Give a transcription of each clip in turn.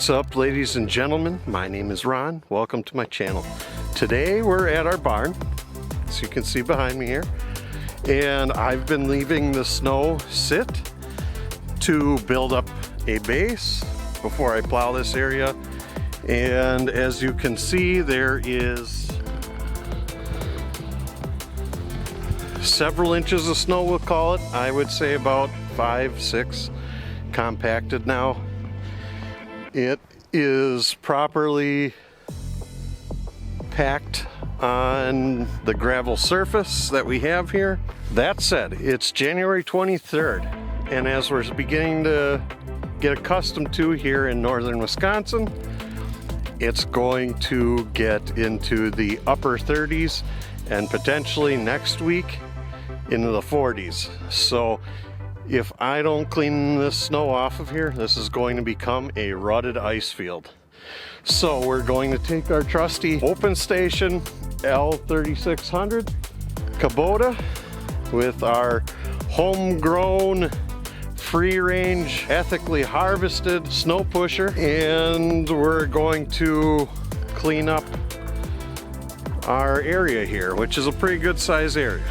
What's up, ladies and gentlemen? My name is Ron. Welcome to my channel. Today we're at our barn, as you can see behind me here, and I've been leaving the snow sit to build up a base before I plow this area. And as you can see, there is several inches of snow, we'll call it. I would say about 5, 6 compacted now. It is properly packed on the gravel surface that we have here. That said, it's January 23rd, and as we're beginning to get accustomed to here in northern Wisconsin, it's going to get into the upper 30s and potentially next week into the 40s. So if I don't clean this snow off of here, this is going to become a rutted ice field. So we're going to take our trusty open station L3600 Kubota with our homegrown, free range, ethically harvested snow pusher, and we're going to clean up our area here, which is a pretty good size area.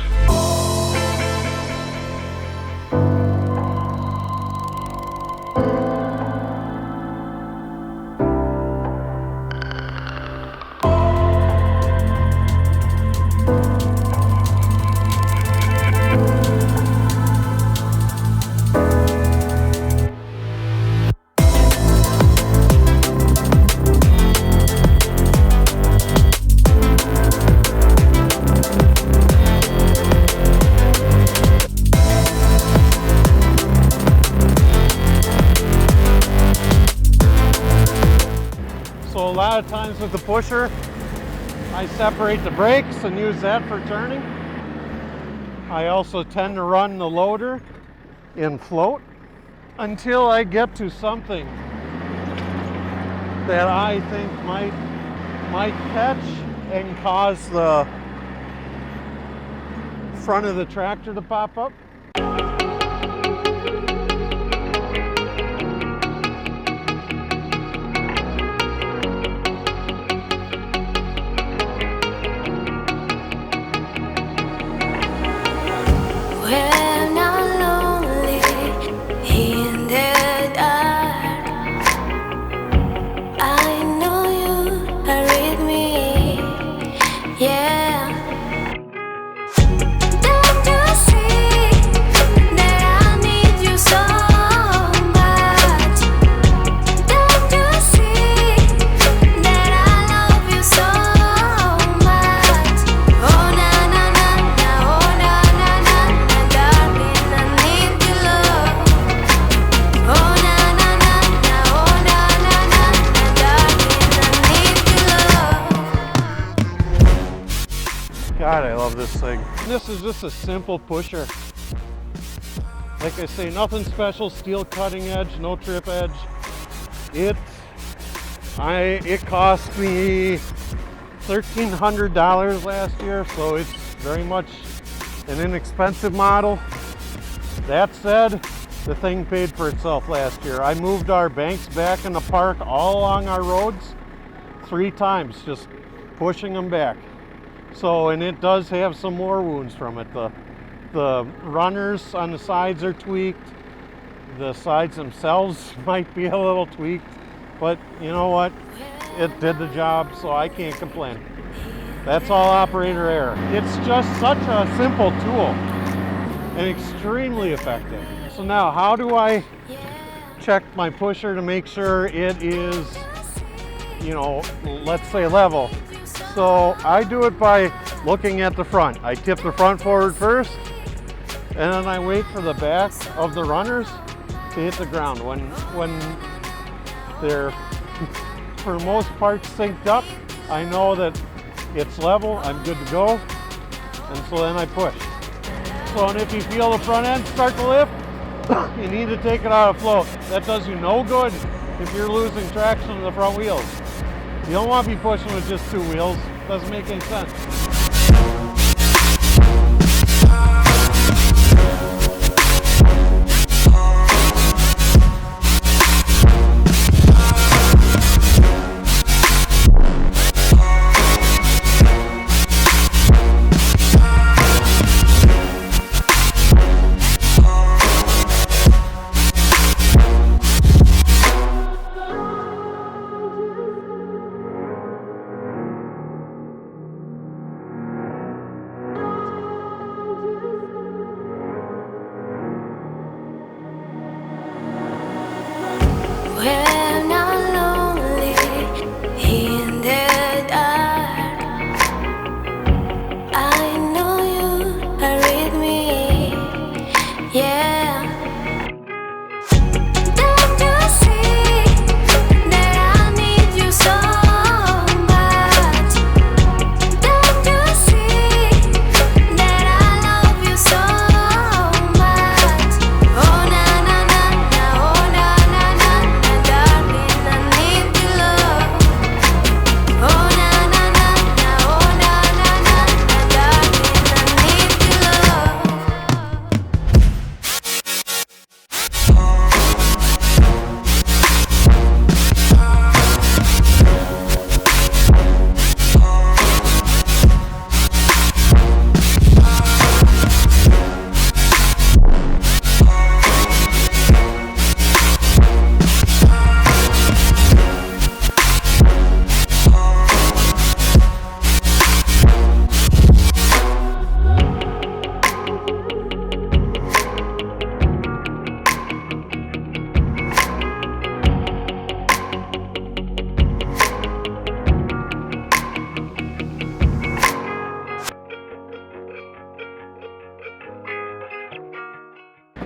A lot of times with the pusher, I separate the brakes and use that for turning. I also tend to run the loader in float until I get to something that I think might catch and cause the front of the tractor to pop up. When I'm lonely in the dark, I know you are with me, yeah. Don't you see that I need you so much? Don't you see that I love you so much? Oh na na na na, oh na na na na, darling, I need your love. Oh na na na na, oh na na na na, darling, I need your love. God, I love this thing. This is just a simple pusher. Like I say, nothing special, steel cutting edge, no trip edge. It cost me $1,300 last year, so it's very much an inexpensive model. That said, the thing paid for itself last year. I moved our banks back in the park all along our roads 3 times, just pushing them back. So, and it does have some more wounds from it. The runners on the sides are tweaked. The sides themselves might be a little tweaked, but you know what? It did the job, so I can't complain. That's all operator error. It's just such a simple tool and extremely effective. So now, how do I check my pusher to make sure it is, you know, let's say level? So I do it by looking at the front. I tip the front forward first, and then I wait for the back of the runners to hit the ground. When they're, for the most part, synced up, I know that it's level, I'm good to go, and so then I push. So, and if you feel the front end start to lift, you need to take it out of float. That does you no good if you're losing traction in the front wheels. You don't want to be pushing with just 2 wheels. Doesn't make any sense.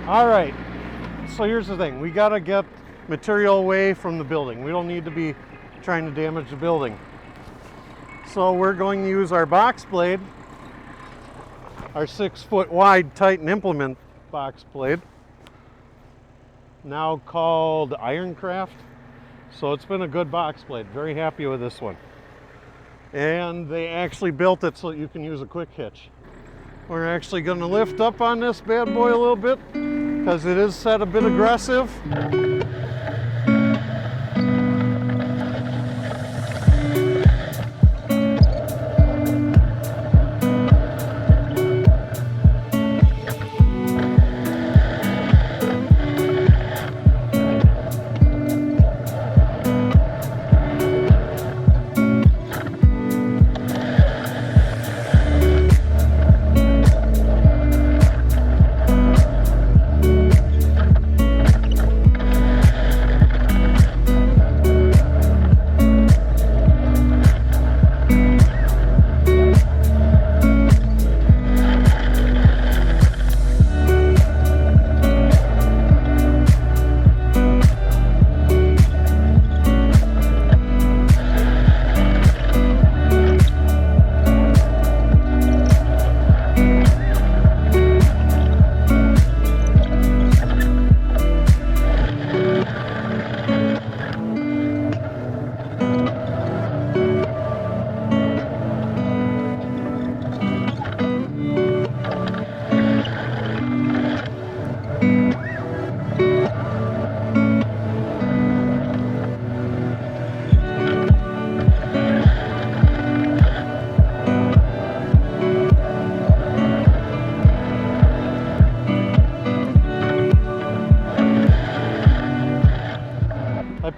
All right, so here's the thing. We gotta get material away from the building. We don't need to be trying to damage the building. So we're going to use our box blade, our 6 foot wide Titan implement box blade, now called Ironcraft. So it's been a good box blade. Very happy with this one. And they actually built it so that you can use a quick hitch. We're actually going to lift up on this bad boy a little bit because it is set a bit aggressive.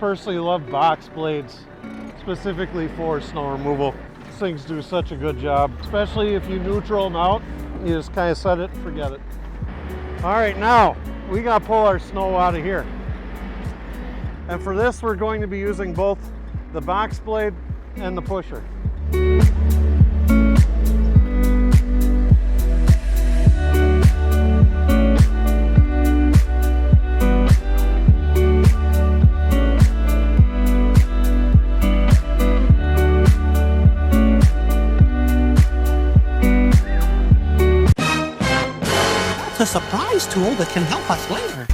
Personally love box blades specifically for snow removal. These things do such a good job, especially if you neutral them out. You just kind of set it and forget it. All right, now we gotta pull our snow out of here. And for this, we're going to be using both the box blade and the pusher. A surprise tool that can help us later.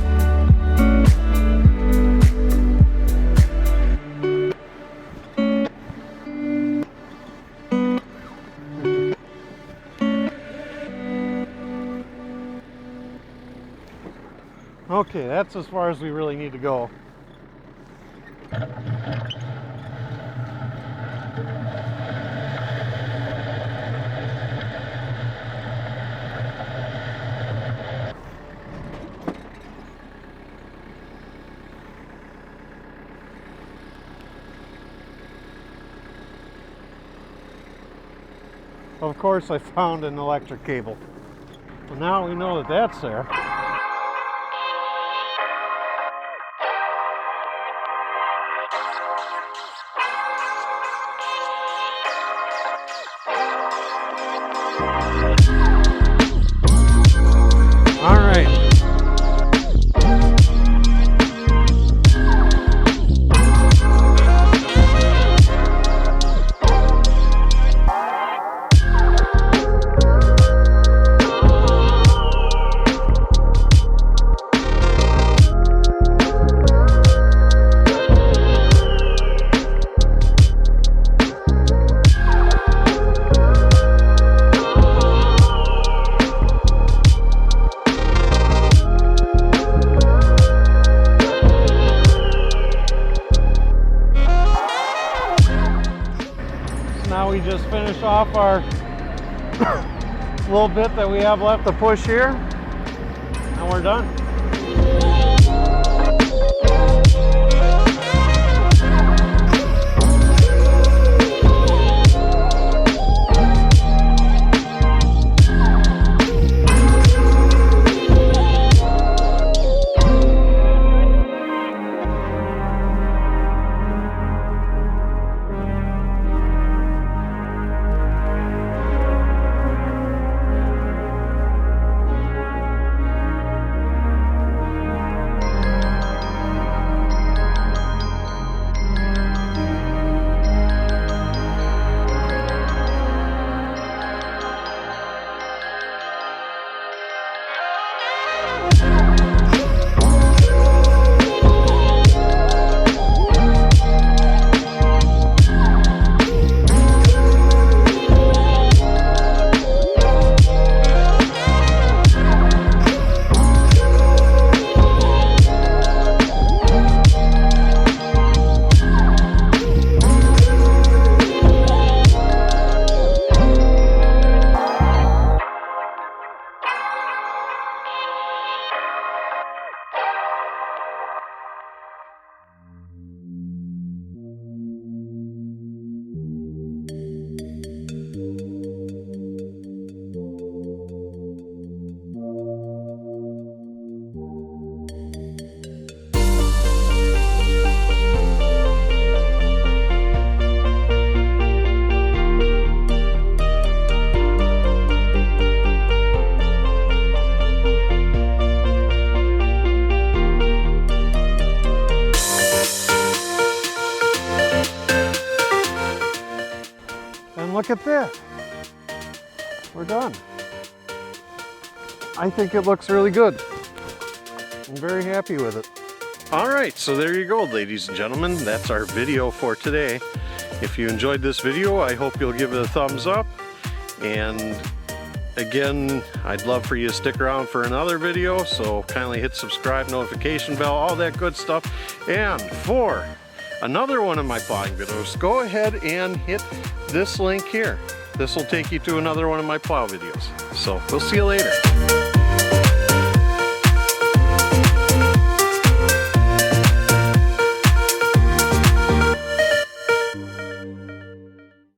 Okay, that's as far as we really need to go. Of course, I found an electric cable. Well, now we know that that's there. All right. Now we just finish off our little bit that we have left to push here, and we're done. look at that. We're done. I think it looks really good. I'm very happy with it. All right, so there you go, ladies and gentlemen. That's our video for today. If you enjoyed this video, I hope you'll give it a thumbs up. And again, I'd love for you to stick around for another video, so kindly hit subscribe, notification bell, all that good stuff. And for another one of my plowing videos, go ahead and hit this link here. This will take you to another one of my plow videos. So we'll see you later.